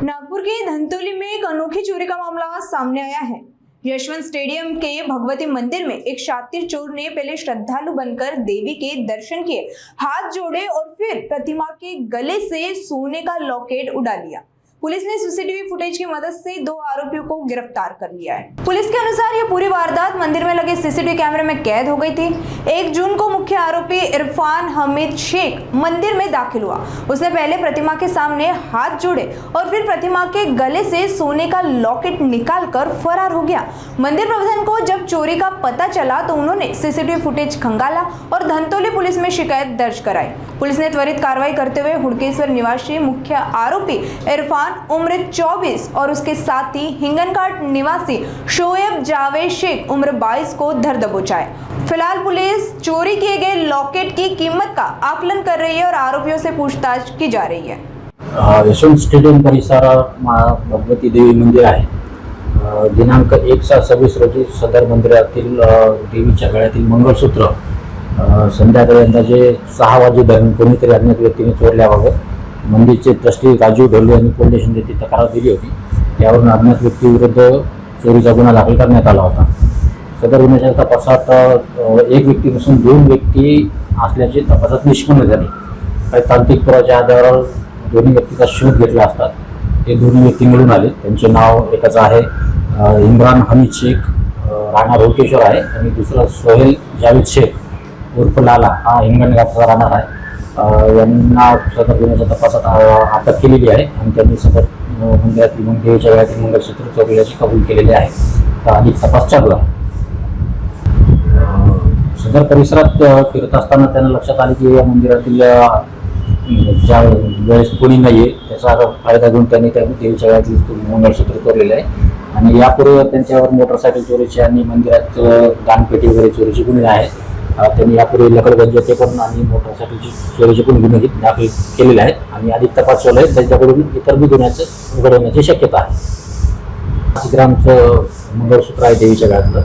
नागपुर के धंतोली में एक अनोखी चोरी का मामला सामने आया है। यशवंत स्टेडियम के भगवती मंदिर में एक शातिर चोर ने पहले श्रद्धालु बनकर देवी के दर्शन किए, हाथ जोड़े और फिर प्रतिमा के गले से सोने का लॉकेट उड़ा लिया। पुलिस ने सीसीटीवी फुटेज की मदद से 2 आरोपियों को गिरफ्तार कर लिया है। पुलिस के अनुसार यह पूरी वारदात मंदिर में लगे सीसीटीवी कैमरे में कैद हो गई थी। 1 जून को मुख्य आरोपी इरफान हमीद शेख मंदिर में दाखिल हुआ। उसने पहले प्रतिमा के सामने हाथ जोड़े और फिर प्रतिमा के गले से सोने का लॉकेट निकालकर फरार हो गया। मंदिर प्रबंधन को जब चोरी का पता चला तो उन्होंने सीसीटीवी फुटेज खंगाला और धंतोली पुलिस में शिकायत दर्ज कराई। पुलिस ने त्वरित कार्रवाई करते हुए हुड़केश्वर निवासी मुख्य आरोपी इरफान उम्र 24 और उसके साथी हिंगनघाट निवासी शोएब जावेद शेख उम्र 22 को धर दबोचा। फिलहाल पुलिस चोरी किए गए लॉकेट की कीमत का आकलन कर रही है और आरोपियों से पूछताछ की जा रही है। यशवंत स्टेडियम परिसरात भगवती देवी मंदिर आहे। दिनांक 1/26 रोजी सदर मंदिरातील देवीच्या गळ्यातील मंगळसूत्र संध्याकाळी अंदाजे 6 वाजेदरम्यान कोणीतरी अज्ञात व्यक्तीने चोरल्याबाबत मंदिरचे ट्रस्टी राजू ढोले यांनी पोलीस स्टेशन येथे तक्रार दिली होती। यावरून अज्ञात व्यक्तीविरुद्ध चोरीचा गुन्हा दाखल करण्यात आला होता। सदर गुन्ह्याच्या तपासात एक व्यक्ती नसून 2 व्यक्ती असल्याचे तपासात निष्पन्न झाले। काही तांत्रिक पुराव्याच्या आधारावर दोन्ही व्यक्तीचा शोध घेतला असता ते दोन्ही व्यक्ती मिळून आले। त्यांचे नाव एकाचं आहे इम्रान हमीद शेख, राहणार हुडकेश्वर आहे, आणि दुसरा सोहेल जावेद शेख उर्फ लाला हा हिंगणघाटचा राहणार आहे। यांना सदर गुन्ह्याच्या तपासात अटक केलेली आहे आणि त्यांनी सदर मंदिरातील देवीच्या गळ्यातील मंगळसूत्र चोरल्याची कबूल केलेले आहे। तर अधिक तपास चालू आहे। सदर परिसरात फिरत असताना त्यांना लक्षात आले की या मंदिरातील ज्या वेळेस कोणी नाहीये त्याचा फायदा घेऊन त्यांनी त्या देवीच्या गळ्यातील मंगळसूत्र चोरलेले आहे। आणि यापूर्वी त्यांच्यावर मोटरसायकल चोरीचे आणि मंदिरात दानपेटी वगैरे चोरीचे गुन्हे आहेत। त्यांनी यापूर्वी लकडगंज येथे पण आणि मोटरसायकलची चोरीचे पण गुन्हे दाखल केलेले आहेत आणि अधिक तपास चालू आहे। त्यांच्याकडून इतर बी गुन्ह्याचं उघड होण्याची शक्यता आहे। 5 ग्रामचं मंगळसूत्र आहे देवीच्या गळ्यातलं।